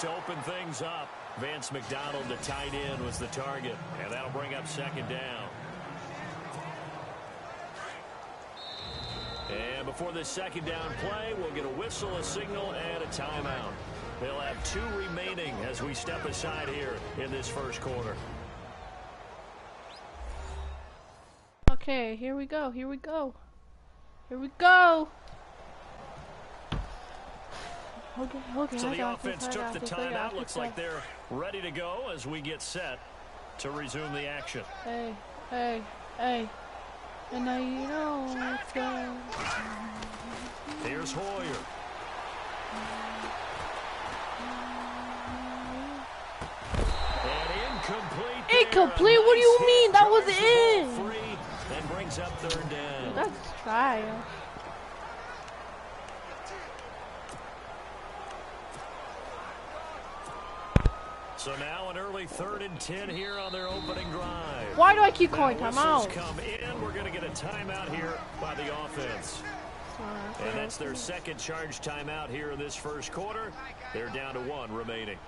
to open things up. Vance McDonald, the tight end, was the target, and that'll bring up second down. And before this second down play, we'll get a whistle, a signal, and a timeout. They'll have 2 remaining as we step aside here in this first quarter. Okay, here we go, here we go. Here we go! Okay, so the offense took the timeout. Looks like they're ready to go as we get set to resume the action. Hey. And now you know let's go. Here's Hoyer. And incomplete. Incomplete? What do you mean? That was in. Free and brings up third down. That's trash. So now an early 3rd and 10 here on their opening drive. Why do I keep calling timeout? Come in. We're going to get a timeout here by the offense. And that's their second charge timeout here in this first quarter. They're down to 1 remaining.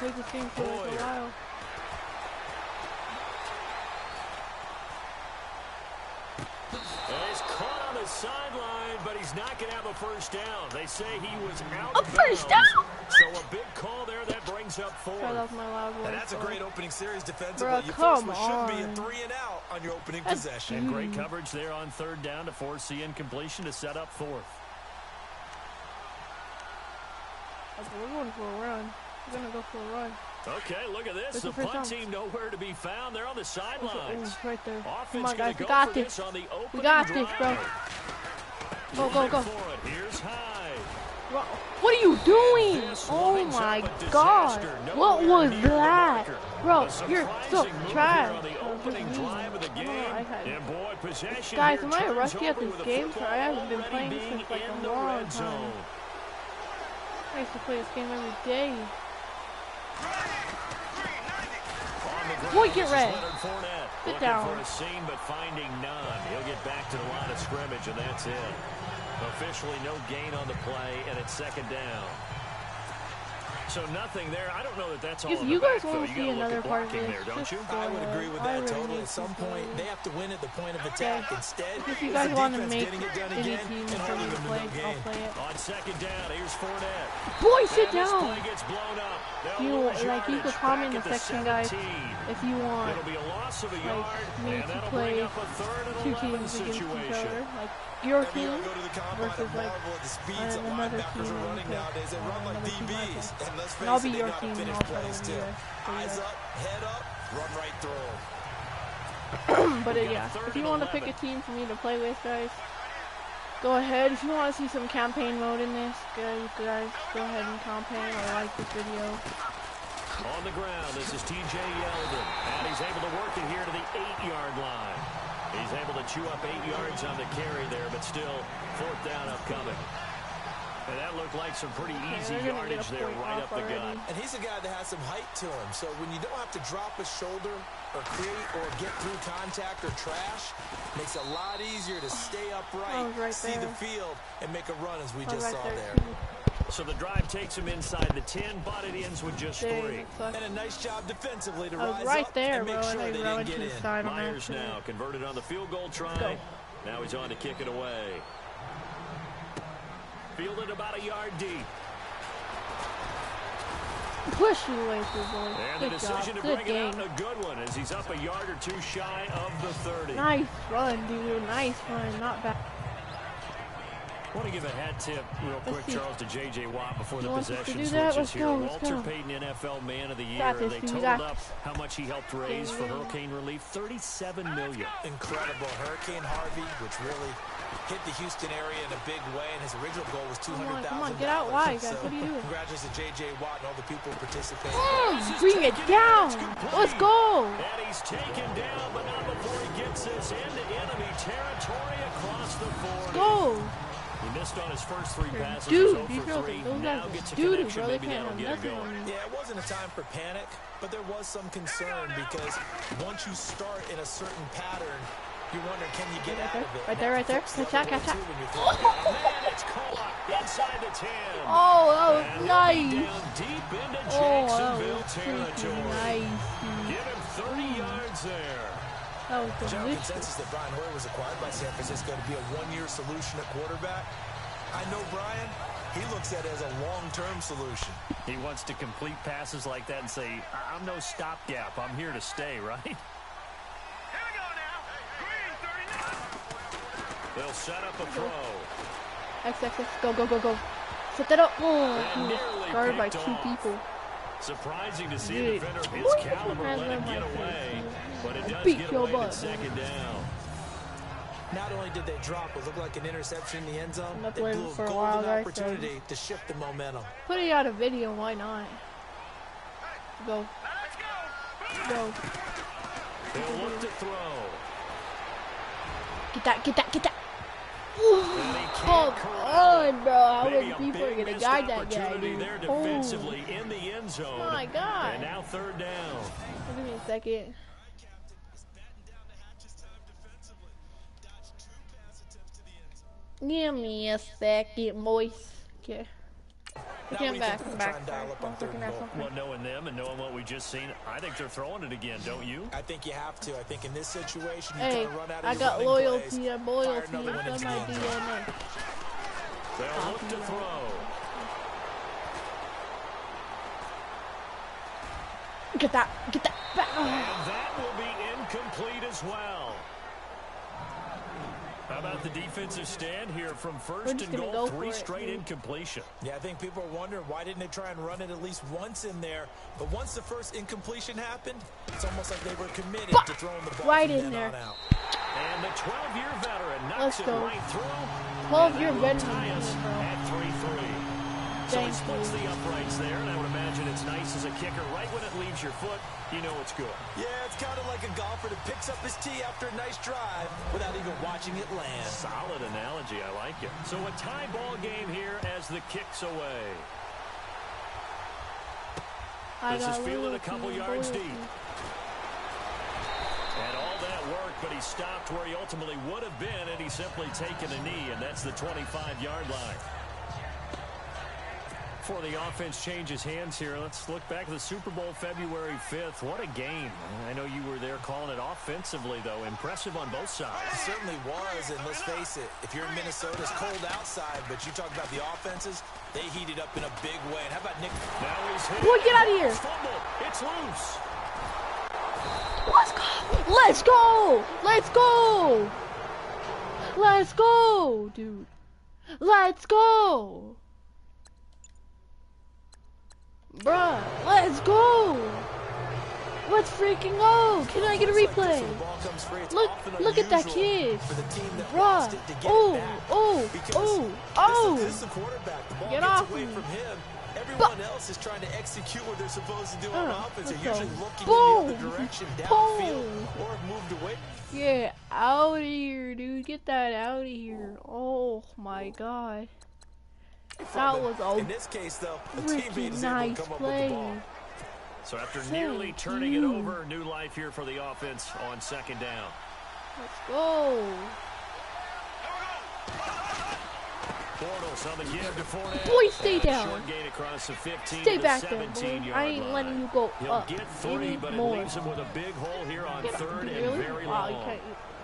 Take the team for like a while. And he's caught on the sideline, but he's not going to have a first down. They say he was out of bounds. First down? So a big call there that brings up 4. And that's a great opening series defensively. Bruh, you come first should be a 3 and out on your opening possession. And great coverage there on 3rd down to force the incompletion to set up 4th. Okay, we're going for a run. We're going to go for a run. Okay, look at this. The punt team nowhere to be found. They're on the sidelines. Right there. Come on, guys. We got this. We got this, bro. Go. Here's High. Bro, what are you doing? Oh, my God. What was that? Bro, you're so trash. Guys, am I rusty at this game? I haven't been playing this since like a long time. I used to play this game every day. Boy, get red. Sit down. For a seam, but finding none. He'll get back to the line of scrimmage, and that's it. Officially no gain on the play, and it's second down. So nothing there. I don't know that that's all. If you guys want to see another part of this, there, don't you? I would agree with that totally. At some point, they have to win at the point of attack. Instead, if you guys want to make any team for me to play, I'll play it. On second down, here's Fournette. Boy, sit down. Gets blown up. You could comment in the section, guys, if you want. It'll be a loss of a yard, me to play 2 teams against each other, like your team versus like another team. And I'll be your team and I'll try to win you guys. Eyes up, head up, run right through. But yeah, if you want to pick a team for me to play with, guys, go ahead. If you want to see some campaign mode in this, guys, go ahead and campaign or like this video. On the ground, this is TJ Yeldon, and he's able to work it here to the 8-yard line. He's able to chew up 8 yards on the carry there, but still 4th down upcoming. And that looked like some pretty easy yardage there right up the gut. And he's a guy that has some height to him. So when you don't have to drop a shoulder or create or get through contact or trash, makes it a lot easier to stay upright, see the field, and make a run as we just saw there. So the drive takes him inside the 10, but it ends with just 3. And a nice job defensively to rise up and make sure they didn't get in. Myers now converted on the field goal try. Now he's on to kick it away. Fielded about a yard deep. Push you away, boy. And the decision to bring it out in a good one as he's up a yard or 2 shy of the 30. Nice run, dude. Nice run. Not bad. I want to give a hat tip real quick, Charles, to J.J. Watt before the possession switches here. Walter Payton, NFL Man of the Year, and they totaled up how much he helped raise for hurricane relief, $37 million. Incredible. Hurricane Harvey, which really hit the Houston area in a big way, and his original goal was $200,000. Come on, get out wide, guys. What are you doing? Congratulations to J.J. Watt and all the people who participated. Bring it down. Let's go. And he's taken down, but not before he gets this into enemy territory across the 40. Go. He missed on his first 3 passes. Dude, these guys are doo-doo, bro. They can't have nothing on me. Yeah, it wasn't a time for panic, but there was some concern because once you start in a certain pattern, You're wondering, can you get out of it? Right there, right there. Catch that, catch that. Man, it's caught inside the 10. Oh, that was And nice. down deep into Oh, Jacksonville that was territory. nice. Give him 30 yards there. That was General delicious. consensus that Brian Hoyer was acquired by San Francisco to be a one-year solution at quarterback. I know Brian, he looks at it as a long-term solution. He wants to complete passes like that and say, I'm no stopgap. I'm here to stay, right? Here we go now. Green 39. They'll set up a throw. X, go, go, go, go. Set that up. Oh, guarded by 2 people. Surprising to see a defender of his caliber let him get away, but it does get away at second down. Not only did they drop, it looked like an interception in the end zone. Not They blew for a a while, golden guys, opportunity to shift the momentum. Put it out a video, why not? Go. Go. They'll look to throw. Get that, get that, get that. Come on, bro. How many people are going to guide that guy, dude? There defensively in the end zone. Oh, my God. And now third down. Give me a second. Give me a second, boys. Okay. Okay, I'm back. I'm back. Well, knowing them and knowing what we just seen, I think they're throwing it again, don't you? I think you have to. I think in this situation, you hey, kind of run out of I your got running loyalty. plays, I'm loyalty. fire another one It's into on the my end zone. DNA. They'll look to throw. Get that. Get that. And that will be incomplete as well. How about the defensive stand here from first and goal? 3 straight incompletion. Yeah, I think people are wondering why didn't they try and run it at least once in there. But once the first incompletion happened, it's almost like they were committed to throwing the ball right from in then there. on out. And the 12-year veteran knocks it right through. 12-year veteran, tie us bro. at 3-3. So he splits the uprights there, and I would imagine it's nice as a kicker. Right when it leaves your foot, you know it's good. Yeah, it's kind of like a golfer that picks up his tee after a nice drive without even watching it land. Solid analogy. I like it. So a tie ball game here as the kick's away. This is fielded a couple yards deep. And all that work, but he stopped where he ultimately would have been, and he's simply taken a knee, and that's the 25-yard line. Before the offense changes hands here, let's look back at the Super Bowl February 5th. What a game. I know you were there calling it offensively, though. Impressive on both sides. It certainly was, and let's face it, if you're in Minnesota, it's cold outside, but you talk about the offenses, they heated up in a big way. And how about Nick? Now he's hit. Boy, get out of here. Fumble. It's loose. Let's go. Let's go. Let's go. Let's go, dude. Let's go. Bruh, let's go! Let's freaking go! Can I get a replay? Look at that kid! Bruh! Oh! Get off me! Everyone else is trying to execute what they're supposed to do on offense. They're usually looking in the other direction, downfield, or moved away. Yeah, out of here, dude. Get that out of here. Oh my god. That was a in this case, though, a freaking teammate is nice able to come play. up with the ball. So after nearly turning it over, new life here for the offense on second down. Let's go. Bortles on the give to Fournette. Boy, stay down. Short gain across the 15 Stay to back there, 17 boy. yard I ain't line. letting you go He'll up get 3, but it anymore. leaves him with a big hole here on third and Really? very Wow, long. you can't.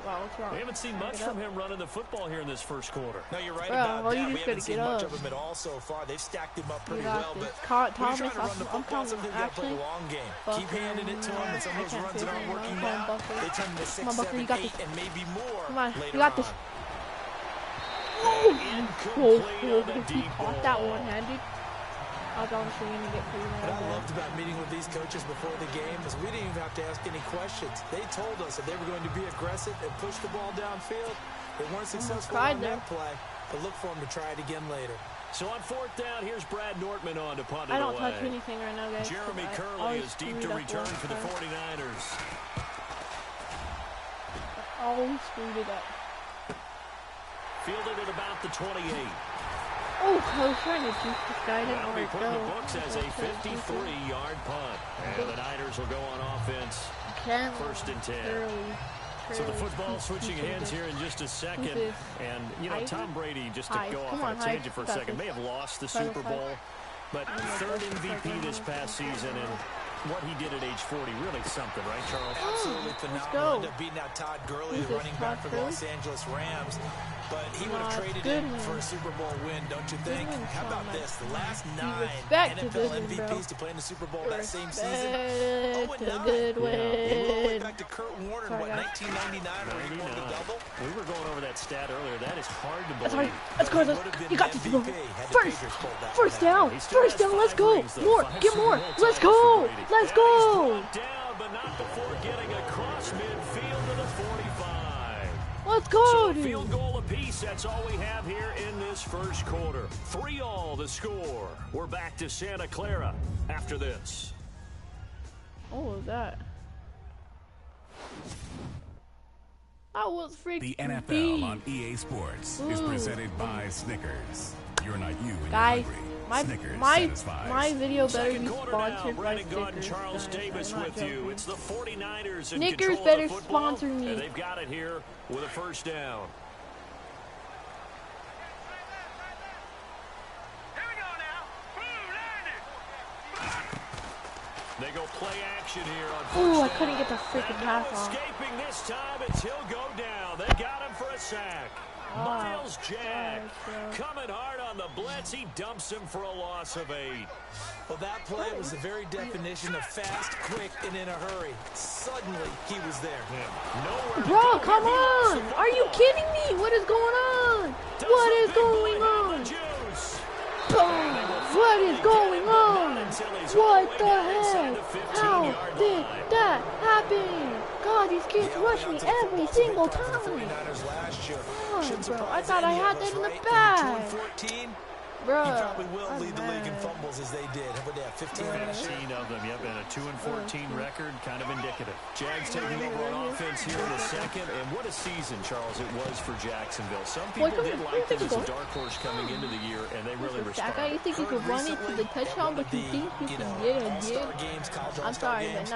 Wow, what's wrong? We haven't seen much from him running the football here in this first quarter. No, you're right Bro, about well, that. you We just haven't gotta seen get much up. of him at all so far. They've stacked him up pretty You got well, this. but Thomas, when you're trying to run the I'm football, telling sometimes you, you got to play actually, the long game. Buster, Keep handing it to him, and some of those I runs can't that aren't say working anything. now, Buster. they turn into 6, Come on, Buster, 7, you got 8, this. and maybe more Come on, later you got this. on. Incomplete on the deep ball. Caught that one-handed. I was honestly going to get pretty mad What at I that. loved about meeting with these coaches before the game is we didn't even have to ask any questions. They told us if they were going to be aggressive and push the ball downfield. They weren't successful on that play, but look for them to try it again later. So on fourth down, here's Brad Nortman on to punt it I don't away. touch anything right now, guys. Jeremy I Curley always is deep screw to it up return once, for the so 49ers. I always screwed it up. Fielded at about the 28. Oh, I was trying to juke this guy. I didn't That'll know be where put to in go. the books as a 53-yard punt. And the Niners will go on offense. Can't First and 10. Early. So the football switching hands here in just a second. And, you know, Tom Brady, just to go off on a tangent for a second, may have lost the Super Bowl, but third MVP this past season, and what he did at age 40, really something, right, Charles? Absolutely phenomenal. Ended up beating out Todd Gurley, the running back for the Los Angeles Rams. But he would have traded in for a Super Bowl win, don't you think? How about this? The last 9 NFL MVPs to play in the Super Bowl that same season. 0-9. Good win. All the way back to Kurt Warner in, 1999 when he won the double? We were going over that stat earlier. That is hard to believe. Let's go. You got this. First down. Let's go. More. Get more. Let's go. Let's go. Down, but not before getting across midfield to the 45. Let's go, dude. Field goal apiece. That's all we have here in this first quarter. 3-all the score. We're back to Santa Clara after this. What was that? That was freaking The NFL on EA Sports is presented by Snickers. You're not you and guys, you're hungry. my video better be sponsored by Snickers. Charles Davis with you. It's the 49ers Snickers better sponsor me. And they've got it here with a first down. They go play action here on first down. I couldn't get the freaking pass off. Escaping this time, he'll go down. They got him for a sack. Miles Jack coming hard on the blitz. He dumps him for a loss of 8. Well, that play was the very definition of fast, quick, and in a hurry. Suddenly, he was there. Bro, come on! Are you kidding me? What is going on? What is going on? What is going on? What the heck? How did that happen? God, these kids rush me every single time. Come on, bro. I thought I had that in the bag. Bro, he probably will lead the league in fumbles as they did. How about that? 15 of them. Yep, and a 2-14 record, kind of indicative. Jags taking over on offense here in a second, and what a season, Charles, it was for Jacksonville. Some people did like them as a dark horse coming into the year, and they really responded. You think you could run it to the touchdown, but you think you can get it again? I'm sorry, but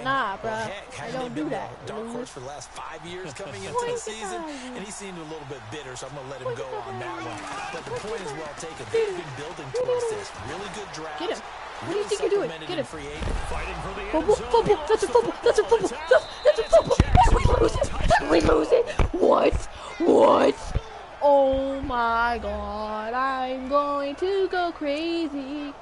nah, bro. I don't do that. Dark horse for the last 5 years coming into the season, and he seemed a little bit bitter, so I'm going to let him go on that one. But the point is well taken. They've been building towards this. Really good draft. Get him. What do you think you're doing? Get him. Fighting for the fumble. That's a fumble. That's a fumble. That's a fumble. And we lose it. And we lose it. What? Oh my God. I'm going to go crazy.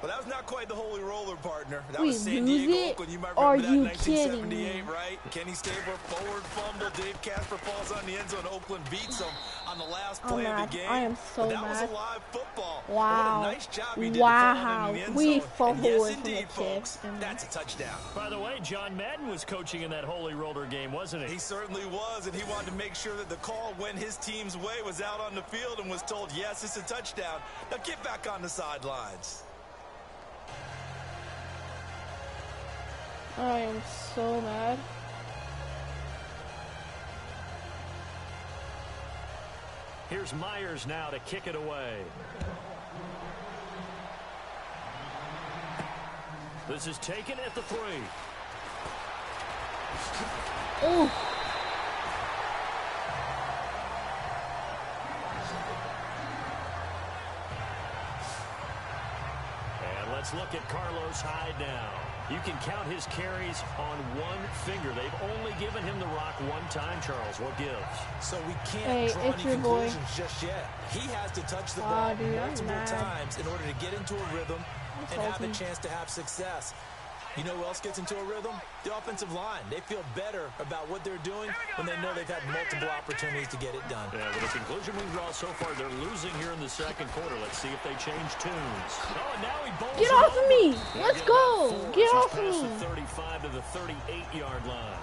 Well, that was not quite the holy roller, partner. That we was San Diego, Oakland. You might remember that in 1978, right? Kenny Stabler, forward fumble. Dave Casper falls on the end zone. Oakland beats him on the last play of the game. I am so that mad. was a live football. Wow. What a nice job he did to fall in the end we zone. fumbled yes, from indeed, the folks. tip. That's a touchdown. By the way, John Madden was coaching in that holy roller game, wasn't he? He certainly was, and he wanted to make sure that the call went his team's way, was out on the field, and was told, yes, it's a touchdown. Now get back on the sidelines. I am so mad. Here's Myers now to kick it away. This is taken at the 3. Oh. And let's look at Carlos Hyde now. You can count his carries on one finger. They've only given him the rock one time, Charles. What gives? So we can't draw any conclusions just yet. He has to touch the ball multiple times in order to get into a rhythm and have a chance to have success. You know who else gets into a rhythm? The offensive line. They feel better about what they're doing when they know they've had multiple opportunities to get it done. Yeah, with the conclusion we draw so far, they're losing here in the second quarter. Let's see if they change tunes. Oh, and now he bowls Get off of me! Let's go! Get off of me! The 35 to the 38-yard line.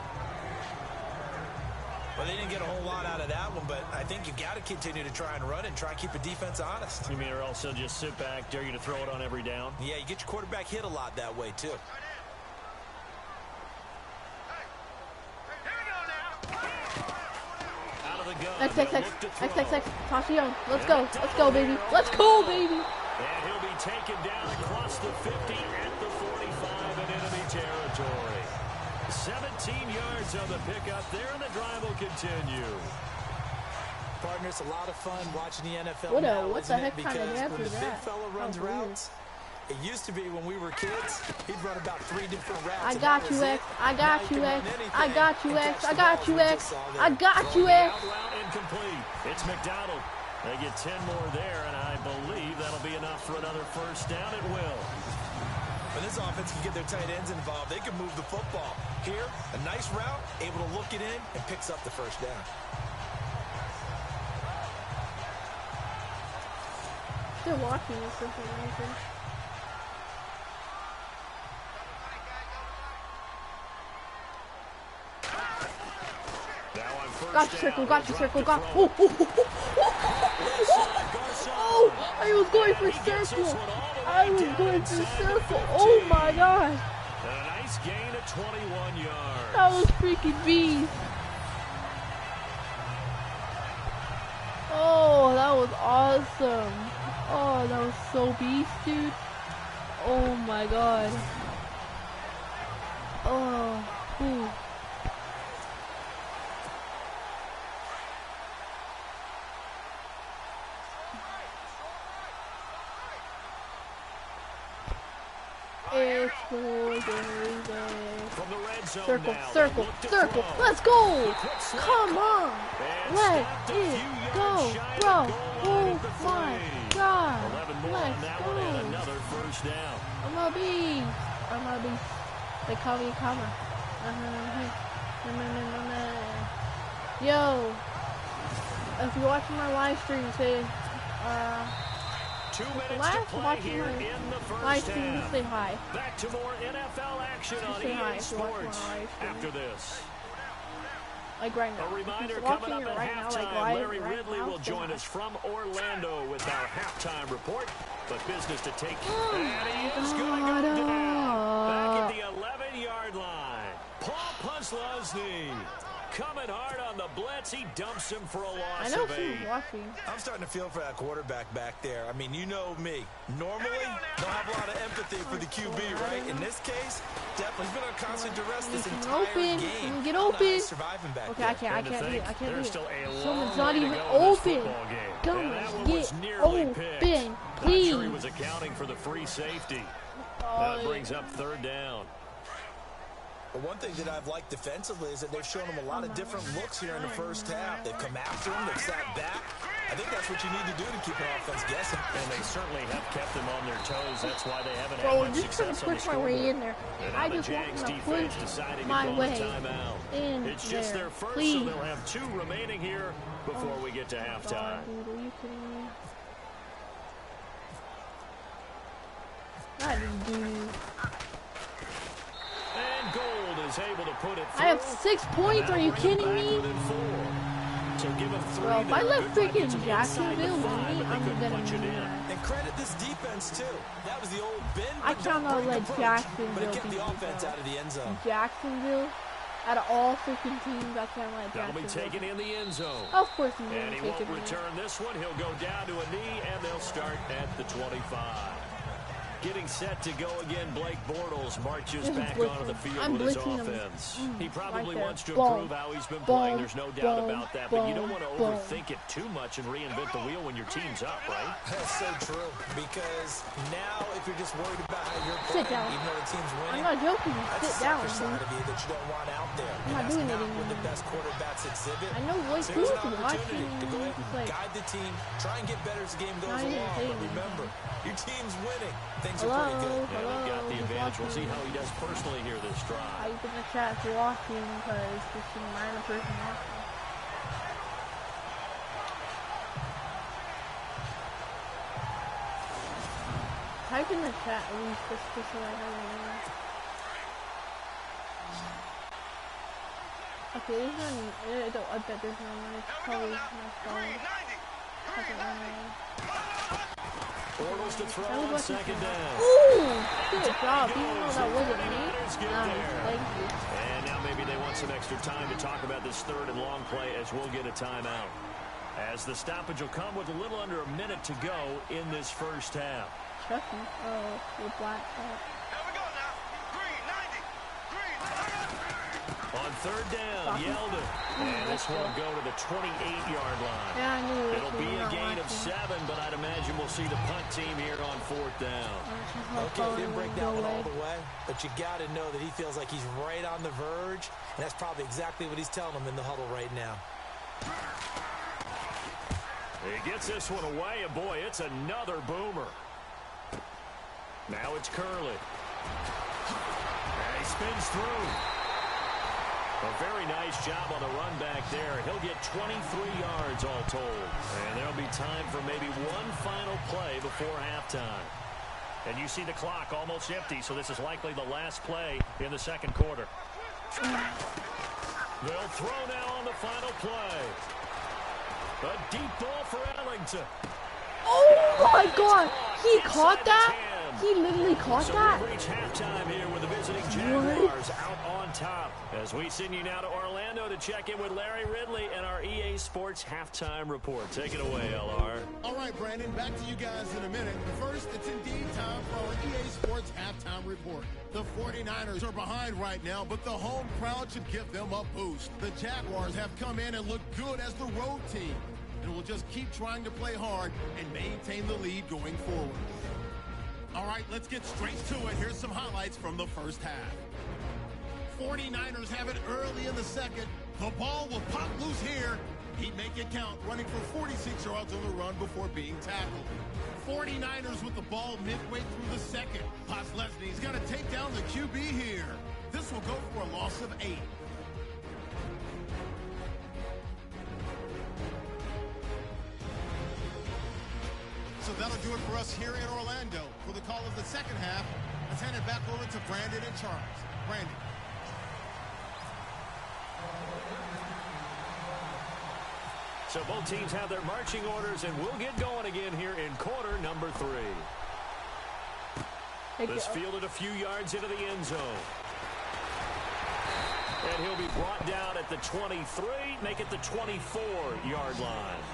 Well, they didn't get a whole lot out of that one, but I think you've got to continue to try and run and try and keep the defense honest. You mean, or else they'll just sit back, dare you to throw it on every down? Yeah, you get your quarterback hit a lot that way, too. X. Tossione. Let's go, baby. Let's go, baby. And he'll be taken down across the 50 at the 45 in enemy territory. yards on the pickup there, and the drive will continue. Partner, it's a lot of fun watching the NFL what now, the isn't heck it? kind of Because dance when the is big that? fella runs routes, it used to be when we were kids, he'd run about 3 different routes. I got you, X. I got you, X. I got you, X. I got you, X. I got you, X. Incomplete. It's McDonald. They get 10 more there, and I believe that'll be enough for another first down. It will. When this offense can get their tight ends involved, they can move the football. Here, a nice route, able to look it in, and picks up the first down. Still watching this for some reason. Got you, circle, got you, circle, got you. Oh, I was going for circle. I was going for circle. Oh my god. A nice gain of 21 yards. That was freaking beast. Oh, that was awesome. Oh, that was so beast, dude. Oh my god. Oh, whew. From the red zone circle, now, circle, circle. Let's go. Come on. Let it go, bro. Oh my god. 11 more Let's on that go. one and another first down. I'm a beast. I'm a beast. They call me Kama. Yo. If you're watching my live stream, say 2 minutes last to play watching here my in the first live stream, half. say hi. Back to more NFL action on Say hi EA if you're watching Sports my live stream. after this. Like right now. A reminder If you're coming watching up it at right now, halftime, like live, Larry right Ridley now, will say join hi. us from Orlando with our halftime report. But business to take, Oh and he is going to go down. Back at the 11-yard line. Paul Puslosny coming hard on the blitz. He dumps him for a I loss know of 8. she's watching. I'm starting to feel for that quarterback back there. I mean, you know me. Normally, don't have a lot of empathy for the QB, right? In this case, definitely he's been on constant duress this entire open. game. Get open. Surviving back Okay, there. I can't do it. I can't do There's it. still a long Someone's way not to even go in this open. football game. Come And on, that one get was nearly picked. open, Not please. sure he was accounting for the free safety. Oh, That brings up third down. But one thing that I've liked defensively is that they've shown him a lot of different looks here in the first half. They've come after him. They've sat back. I think that's what you need to do to keep an offense guessing. And they certainly have kept them on their toes. That's why they haven't Bro, had I'm much just trying to success on the push my way scoreboard. in there. And I now the just want Jags to defense push deciding to my call a way timeout. in It's just there. their first, Please. so they'll have 2 remaining here before we get to halftime. God, dude, are you kidding me? That is dude. And Gold is able to put it through. I have 6 points. Are you kidding me? So give him 3. Bro, if I let Good freaking inside the Jacksonville 5, win me, but they I'm couldn't gonna punch be it in. mad. And credit this defense, too. That was the old bend, I but don't cannot break let approach. Jacksonville But it kept beat the me, offense bro. out of the end zone. Jacksonville, out of all freaking teams, I can't let That'll be Jacksonville. taken in the end zone. Of course he's And going he to take won't it. return this one. He'll go down to a knee, and they'll start at the 25. Getting set to go again, Blake Bortles marches This is back blitzing. onto the field I'm with his blitzing him. offense. He probably right there. wants to Boom. improve how he's been Boom. playing. There's no doubt Boom. about that. But you don't Boom. want to Boom. overthink it too much and reinvent the wheel when your team's up, right? That's so true. Because now, if you're just worried about how you're Sit playing, down. even though the team's winning, I'm not joking. that's Sit a down, selfish dude. side of you that you don't want out there. I'm And not that's doing it not what the anymore. best quarterbacks exhibit. I know what So who's here's an watching opportunity to go ahead and like guide the team, try and get better as the game goes Not even along. saying But remember, your team's winning. Things are hello, pretty good. Yeah, they've got the who's advantage. We'll see watching? how he does personally here this drive. Type in the chat if you're watching, because there's some random person watching. Type in the chat at least just so I know your name. Okay, there's no, I bet there's no one. It's probably my phone. Bortles to throw I was on watching second down. Ooh! Good job, even though that wasn't me. Nice, thank you. And now maybe they want some extra time to talk about this third and long play as we'll get a timeout. As the stoppage will come with a little under a minute to go in this first half. Chucky, with black hat. On third down. Yeldon. And this one will go to the 28-yard line. Yeah, I knew it. It'll be a gain of 7, but I'd imagine we'll see the punt team here on 4th down. Okay, didn't break that one all the way, but you got to know that he feels like he's right on the verge, and that's probably exactly what he's telling them in the huddle right now. He gets this one away, and boy, it's another boomer. Now it's Curley. And he spins through. A very nice job on the run back there. He'll get 23 yards all told. And there'll be time for maybe one final play before halftime. And you see the clock almost empty, so this is likely the last play in the second quarter. They'll throw now on the final play. A deep ball for Ellington. Oh my God! He caught that? He literally caught that? So we reach halftime here with the visiting Jaguars out on top. As we send you now to Orlando to check in with Larry Ridley and our EA Sports halftime report. Take it away, LR. All right, Brandon, back to you guys in a minute. But first, it's indeed time for our EA Sports halftime report. The 49ers are behind right now, but the home crowd should give them a boost. The Jaguars have come in and look good as the road team, and will just keep trying to play hard and maintain the lead going forward. All right, let's get straight to it. Here's some highlights from the first half. 49ers have it early in the second. The ball will pop loose here. He'd make it count, running for 46 yards on the run before being tackled. 49ers with the ball midway through the second. Lesney's got to take down the QB here. This will go for a loss of 8. So that'll do it for us here in Orlando. For the call of the second half, let's hand it back over to Brandon and Charles. Brandon. So both teams have their marching orders, and we'll get going again here in quarter number 3. This fielded a few yards into the end zone. And he'll be brought down at the 23, make it the 24-yard line.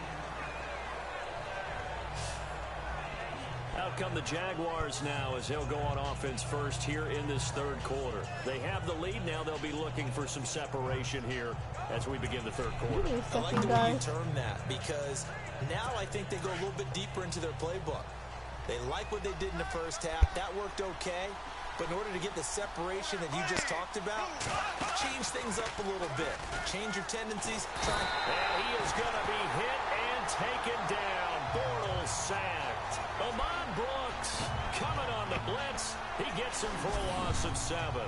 Out come the Jaguars now as they'll go on offense first here in this third quarter. They have the lead now. They'll be looking for some separation here as we begin the third quarter. I like the way you term that, because now I think they go a little bit deeper into their playbook. They like what they did in the first half. That worked okay. But in order to get the separation that you just talked about, change things up a little bit. Change your tendencies. And he is going to be hit and taken down. Bortles sacked. Amon Brooks coming on the blitz. He gets him for a loss of 7.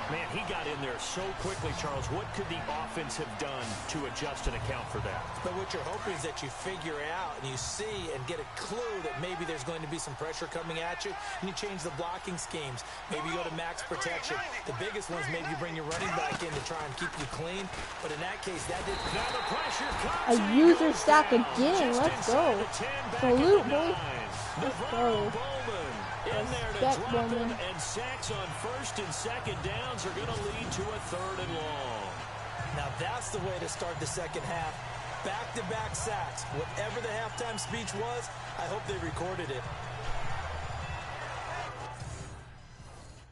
Man, he got in there so quickly, Charles. What could the offense have done to adjust and account for that? But what you're hoping is that you figure out and you see and get a clue that maybe there's going to be some pressure coming at you, and you change the blocking schemes. Maybe you go to max protection. The biggest ones, maybe you bring your running back in to try and keep you clean. But in that case, that didn't. Now the pressure comes. A user stack again. Let's go. Salute, boys. Let's go. In there to drop him, and sacks on first and second downs are going to lead to a 3rd and long. Now that's the way to start the second half. Back-to-back sacks. Whatever the halftime speech was, I hope they recorded it.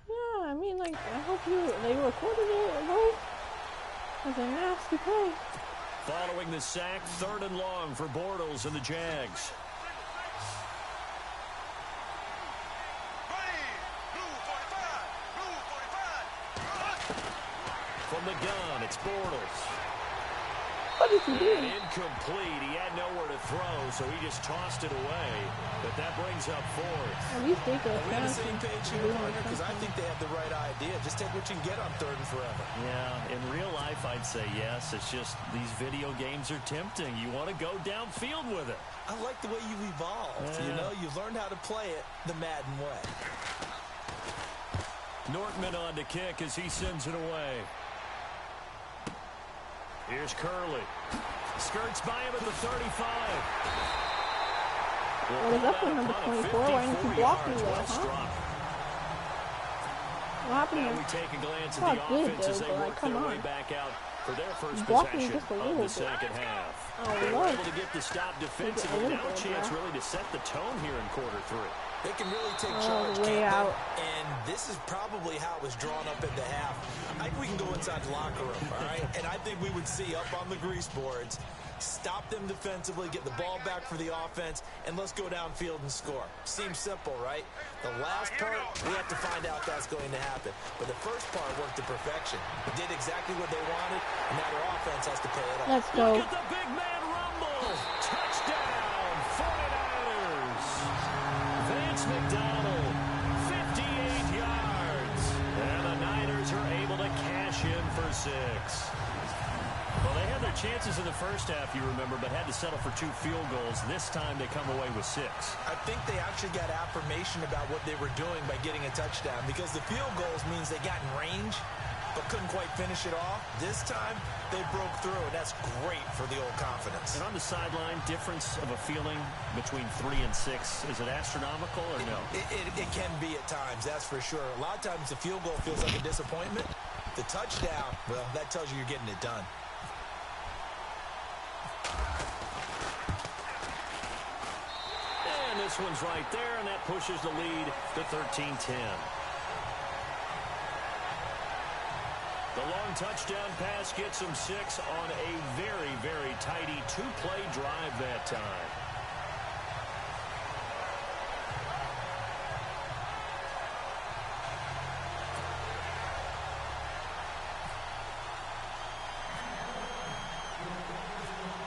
Yeah, I mean, like, I hope they recorded it, though. That's a nasty play. Following the sack, 3rd and long for Bortles and the Jags. From the gun, it's Bortles. What is he doing? Incomplete. He had nowhere to throw, so he just tossed it away. But that brings up 4th. At least they could Are we on the same page here, partner? Because I think they have the right idea. Just take what you can get on 3rd and forever. Yeah, in real life, I'd say yes. It's just these video games are tempting. You want to go downfield with it. I like the way you evolved. Yeah. You know, you learned how to play it the Madden way. Nortman on to kick as he sends it away. Here's Curley. Skirts by him at the 35. What is up with number 24? Why didn't you block me there, huh? What happened here? We take a glance at the offense as they work their way back out for their first possession of the second half. They were able to get the stop defensively. Now a chance really to set the tone here in quarter 3. They can really take charge, and this is probably how it was drawn up at the half. I think we can go inside the locker room, all right? And I think we would see up on the grease boards, stop them defensively, get the ball back for the offense, and let's go downfield and score. Seems simple, right? The last part, we have to find out that's going to happen. But the first part worked to perfection. It did exactly what they wanted, and now their offense has to pay it off. Let's go. Look at the big man rumble. Touchdown, 49ers. Vance McDonald, 58 yards. And the Niners are able to cash in for 6. Well, they had their chances in the first half, you remember, but had to settle for 2 field goals. This time they come away with 6. I think they actually got affirmation about what they were doing by getting a touchdown, because the field goals means they got in range but couldn't quite finish it off. This time they broke through, and that's great for the old confidence. And on the sideline, difference of a feeling between 3 and 6, is it astronomical or no? It can be at times, that's for sure. A lot of times the field goal feels like a disappointment. The touchdown, well, that tells you you're getting it done. And this one's right there, and that pushes the lead to 13-10. The long touchdown pass gets them 6 on a very, very tidy 2-play drive that time.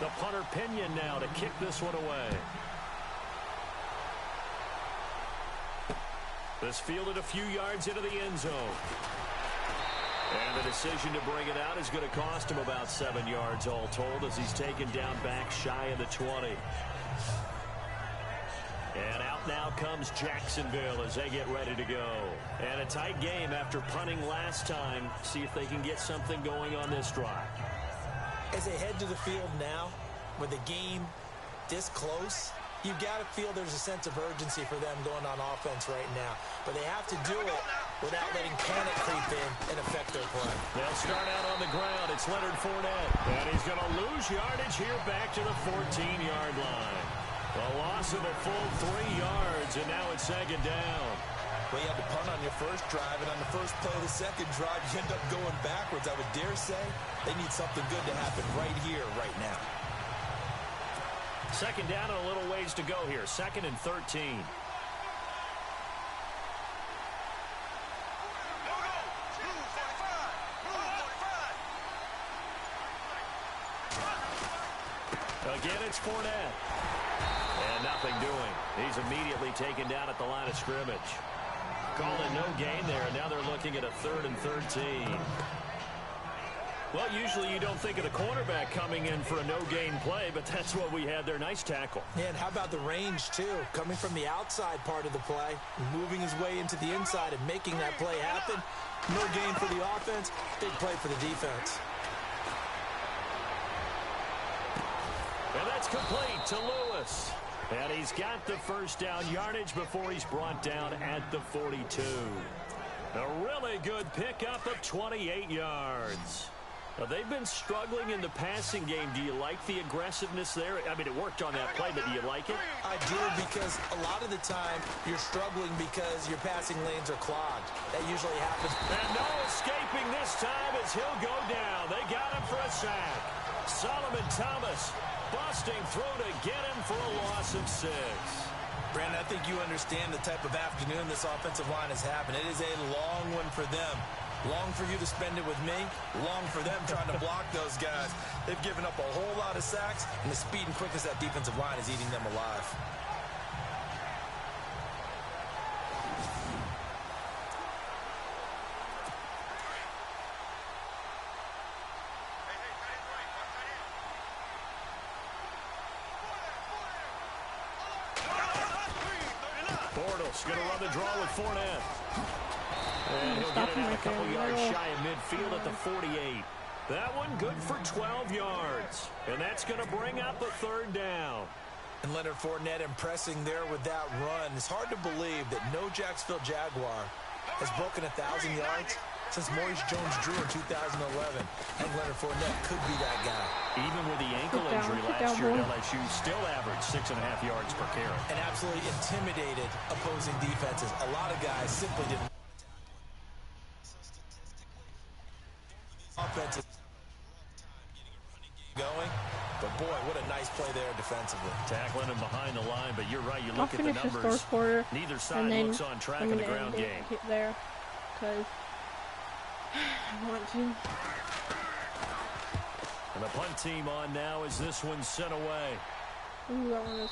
The punter Pinion now to kick this one away. This fielded a few yards into the end zone. And the decision to bring it out is going to cost him about 7 yards all told, as he's taken down back shy of the 20. And out now comes Jacksonville as they get ready to go. And a tight game after punting last time. See if they can get something going on this drive. As they head to the field now, with the game this close, you've got to feel there's a sense of urgency for them going on offense right now. But they have to do it without letting panic creep in and affect their play. They'll start out on the ground. It's Leonard Fournette. And he's going to lose yardage here back to the 14-yard line. A loss of a full 3 yards, and now it's 2nd down. Well, you had to punt on your first drive, and on the first play of the second drive, you end up going backwards. I would dare say they need something good to happen right here, right now. 2nd down and a little ways to go here. 2nd and 13. Again, it's Fournette. And nothing doing. He's immediately taken down at the line of scrimmage. Called a no gain there, and now they're looking at a 3rd and 13. Well, usually you don't think of the cornerback coming in for a no-gain play, but that's what we had there. Nice tackle. Yeah, and how about the range, too? Coming from the outside part of the play, moving his way into the inside and making that play happen. No gain for the offense, big play for the defense. And that's complete to Lewis. And he's got the first down yardage before he's brought down at the 42. A really good pickup of 28 yards. Now, they've been struggling in the passing game. Do you like the aggressiveness there? I mean, it worked on that play, but do you like it? I do, because a lot of the time you're struggling because your passing lanes are clogged. That usually happens. And no escaping this time as he'll go down. They got him for a sack. Solomon Thomas busting through to get him for a loss of 6. Brandon, I think you understand the type of afternoon this offensive line is having. It is a long one for them. Long for you to spend it with me. Long for them trying to block those guys. They've given up a whole lot of sacks, and the speed and quickness of that defensive line is eating them alive. Bortles going to run the draw with Fournette. And he'll get it out a couple yards shy of midfield at the 48. That one good for 12 yards. And that's going to bring up a 3rd down. And Leonard Fournette impressing there with that run. It's hard to believe that no Jacksonville Jaguar has broken 1,000 yards since Maurice Jones-Drew in 2011. And Leonard Fournette could be that guy. Even with the ankle injury last year, LSU still averaged 6.5 yards per carry. And absolutely intimidated opposing defenses. A lot of guys simply didn't. Offensive going. But, boy, what a nice play there defensively. Tackling him behind the line, but you're right. You look at the numbers. First quarter, neither side looks on track in the ground game. There, because I want to. And the punt team on now as this one's sent away. Ooh, that one is.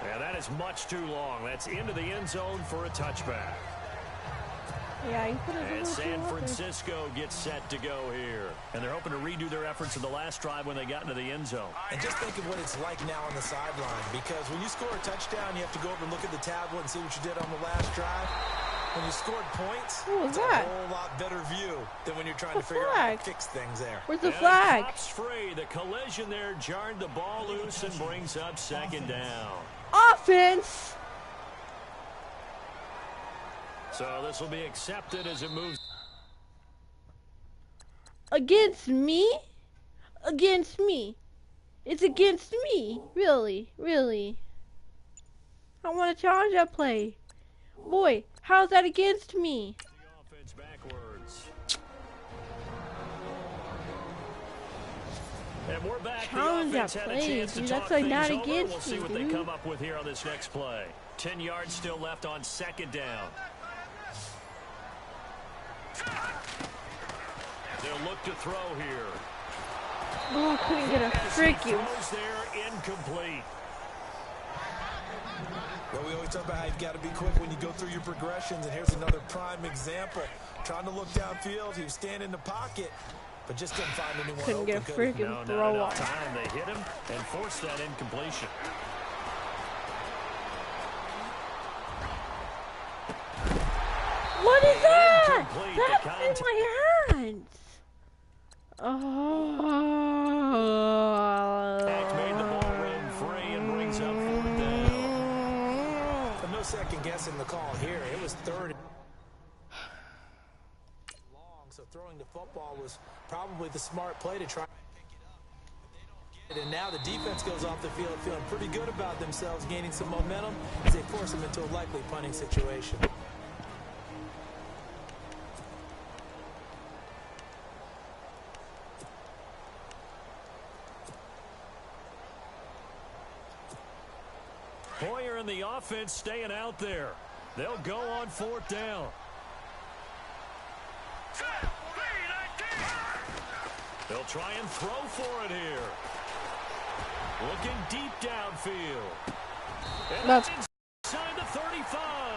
Yeah, that is much too long. That's into the end zone for a touchback. Yeah, you put it. And San Francisco gets set to go here. And they're hoping to redo their efforts in the last drive when they got into the end zone. And just think of what it's like now on the sideline. Because when you score a touchdown, you have to go over and look at the tablet and see what you did on the last drive. When you scored points, it's a whole lot better view than when you're trying to figure out how to fix things there. Where's the flag? Pops free. The collision there jarred the ball loose and brings up second down. Offense! So this will be accepted as it moves. Against me? Against me. It's against me. Really? Really? I want to challenge that play. Boy, how's that against me? The offense backwards. And we're back. Challenge that play, dude. That's like not against me. We'll see what they come up with here on this next play. 10 yards still left on second down. They'll look to throw here. Oh, I couldn't get a freaking. Throws there, incomplete. Well, we always talk about how you've got to be quick when you go through your progressions, and here's another prime example. Trying to look downfield, he was standing in the pocket, but just couldn't find anyone couldn't open. Get a freaking throw off. Time they hit him and forced that incompletion. What is that? That's in my hands. Oh. Back made the ball run free and brings up fourth down. But no second guessing the call here. It was third. Long, so throwing the football was probably the smart play to try and pick it up. But they don't get it. And now the defense goes off the field feeling pretty good about themselves, gaining some momentum as they force them into a likely punting situation. Hoyer and the offense staying out there. They'll go on fourth down. They'll try and throw for it here. Looking deep downfield. That's